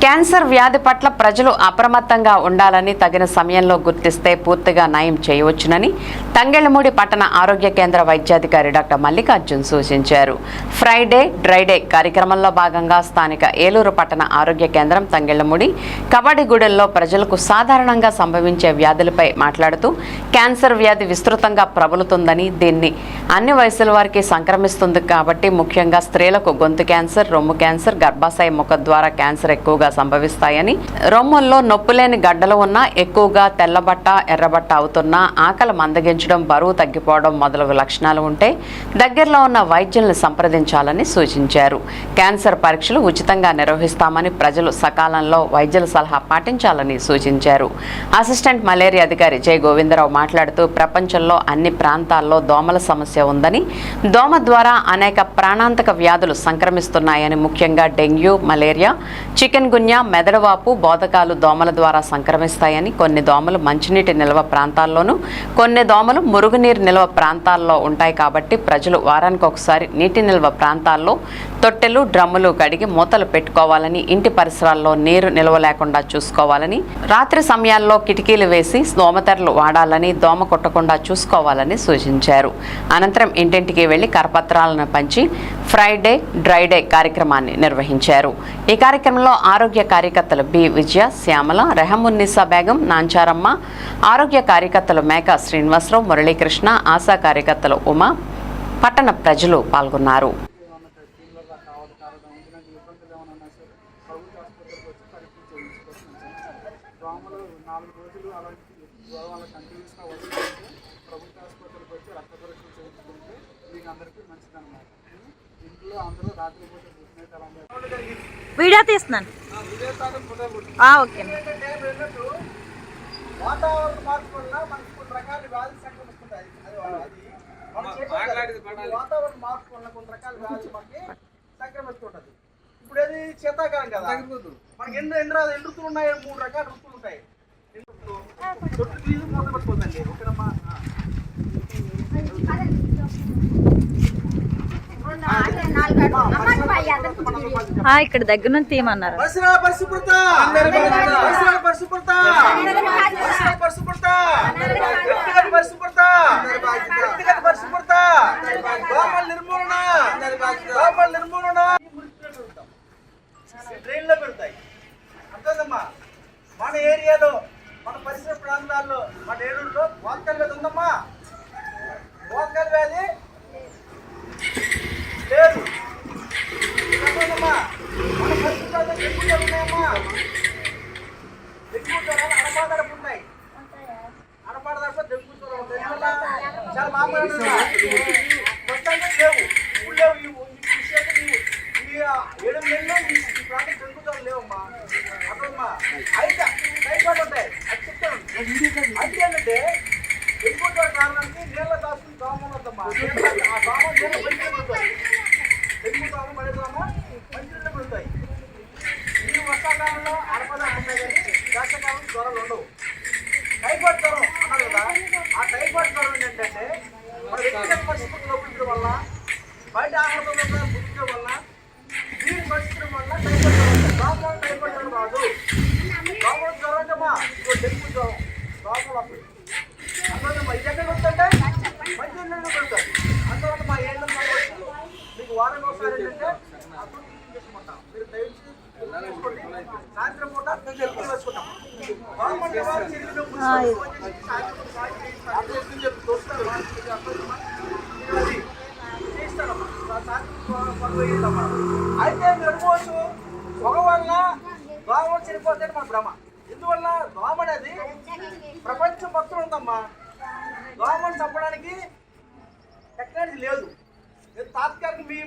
Cancer వ్యాధి పట్ల ప్రజలు అప్రమత్తంగా ఉండాలని, తగిన సమయంలో గుర్తిస్తే పూర్తిగా నయం చేయవచ్చునని తంగెళ్లమూడి పట్టణ ఆరోగ్య కేంద్ర వైద్యాధికారి డాక్టర్ మల్లికార్జున్ సూచించారు. ఫ్రైడే డ్రైడే కార్యక్రమంలో భాగంగా స్థానిక ఏలూరు పట్టణ ఆరోగ్య కేంద్రం తంగెళ్లమూడి కబడ్డీగూడెంలో ప్రజలకు సాధారణంగా సంభవించే వ్యాధులపై మాట్లాడుతూ క్యాన్సర్ వ్యాధి విస్తృతంగా ప్రబలుతుందని, దీన్ని అన్ని వయసుల వారికి సంక్రమిస్తుంది కాబట్టి ముఖ్యంగా స్త్రీలకు గొంతు క్యాన్సర్, రొమ్ము క్యాన్సర్, గర్భాశయ ముఖ ద్వారా క్యాన్సర్ ఎక్కువగా సంభవిస్తాయని, రొమ్ముల్లో నొప్పులేని గడ్డలు ఉన్నా, ఎక్కువగా తెల్లబట్ట ఎర్రబట్ట అవుతున్నా, ఆకలి మందగించడం, బరువు తగ్గిపోవడం మొదలగు లక్షణాలు ఉంటే దగ్గరలో ఉన్న వైద్యులను సంప్రదించాలని సూచించారు. క్యాన్సర్ పరీక్షలు ఉచితంగా నిర్వహిస్తామని, ప్రజలు సకాలంలో వైద్యుల సలహా పాటించాలని సూచించారు. అసిస్టెంట్ మలేరియా అధికారి జె గోవిందరావు మాట్లాడుతూ ప్రపంచంలో అన్ని ప్రాంతాల్లో దోమల సమస్య ఉందని, దోమ ద్వారా అనేక ప్రాణాంతక వ్యాధులు సంక్రమిస్తున్నాయని, ముఖ్యంగా డెంగ్యూ, మలేరియా, చికెన్ గున్యా, మెదడువాపు, బోధకాలు దోమల ద్వారా సంక్రమిస్తాయని, కొన్ని దోమలు మంచినీటి నిల్వ ప్రాంతాల్లోనూ, కొన్ని దోమలు మురుగునీరు నిల్వ ప్రాంతాల్లో ఉంటాయి కాబట్టి ప్రజలు వారానికి ఒకసారి నీటి నిల్వ ప్రాంతాల్లో తొట్టెలు, డ్రమ్ములు కడిగి మూతలు పెట్టుకోవాలని, ఇంటి పరిసరాల్లో నీరు నిల్వ లేకుండా చూసుకోవాలని, రాత్రి సమయాల్లో కిటికీలు వేసి దోమతెరలు వాడాలని, దోమ కొట్టకుండా చూసుకోవాలని సూచించారు. అనంతరం ఇంటింటికి వెళ్లి కరపత్రాలను పంచి ఫ్రైడే డ్రైడే కార్యక్రమాన్ని నిర్వహించారు. ఈ కార్యక్రమంలో ఆరోగ్య కార్యకర్తలు బి విజయ, శ్యామల, రెహమున్నిసా బేగం, నాంచారమ్మ, ఆరోగ్య కార్యకర్తలు మేక శ్రీనివాసరావు, మురళీకృష్ణ, ఆశా కార్యకర్తలు ఉమా, పట్టణ ప్రజలు పాల్గొన్నారు. వీడియో తీస్తున్నాను. ఓకే. వాతావరణ మార్పు వల్ల మనకు కొన్ని రకాల వ్యాధులు సంక్రమిస్తుంటాయి. వాతావరణ మార్పు వల్ల కొన్ని రకాల వ్యాధులు మనకి సంక్రమిస్తుంటది. ఇప్పుడు అది శీతాకాలం కదా, మనకి ఎన్ని ఋతువులు ఉన్నాయి? 3 రకాల ఋతువులు ఉంటాయి. తొట్టు తీసి మూత పట్టుకోదండి. ఓకేనమ్మా? ఇక్కడ దగ్గర నుంచి తీయమన్నారు. ట్రైన్లో పెడతాయి. అంతేదమ్మా, మన ఏరియాలో, మన పరిసర ప్రాంతాల్లో, మన ఏలూరులో మోకాల వ్యాధి ఉందమ్మా. మోకాల వ్యాధి లేదు. మన పరిస్థితుల్లో డెంగ్యూ జ్వరాలు ఉన్నాయమ్మా. డెంగ్యూ జ్వరాలు అడపాదడపు ఉన్నాయి. అడపాదడప డెంగ్యూ జ్వరం ఉంటాయి. చాలా మామూలు మొత్తంగా లేవు. ఇప్పుడు లేవు. ఈ 7 నెలల్లో ఈ ప్రాంతం డెంగ్యూ జ్వరం లేవమ్మా. అదమ్మా. అయితే టైఫాయిడ్ ఉంటాయి. అది చెప్తాను. అది ఏంటంటే డెంగ్యూ జ్వరం కారణానికి నీళ్ళ దాచుకుని దోమలు వద్దమ్మా. ఆ దోమ నీళ్ళ పెరుగుతుంది. డెంగ్యూ దోమ, మలేరియా మంచినీళ్ళు పెడతాయి. ఈ వర్షాకాలంలో అడపదాలు ఉంటాయి కానీ వేసవకాలం జ్వరాలు ఉండవు. టైఫాయిడ్ జ్వరం అన్నారు కదా, ఆ టైఫాయిడ్ జ్వరం ఏంటంటే మన వ్యక్తిగత పరిస్థితులు లోపించడం వల్ల, బయట ఆహారంలో పుట్టించడం వల్ల, నీరు పరిస్థితుల వల్ల టైఫాయిడ్ జ్వరం. దోమలు టైఫాయిడ్ జ్వరం రాదు. దోమలు జ్వరం అంటేమా ఇదిగో డెంగ్యూ జ్వరం. దోమలు వస్తాయి. అందువల్ల ఇది ఎక్కడ వస్తుంటే మంచి నీళ్ళు పెడతాయి. అందువల్ల మా ఏళ్ళ మీకు వారం ఒకసారి ఏంటంటే చేసుకుంటాం. మీరు దయచేసి సాయంత్రం పూట వేసుకుంటాం. అయితే నిర్మోసు పొగ వల్ల దోమలు చనిపోతాయి మన భ్రమ. ఎందువల్ల దోమ అనేది ప్రపంచం మొత్తం ఉందమ్మా. దోమను చంపడానికి టెక్నాలజీ లేదు. తాత్కాలిక మీ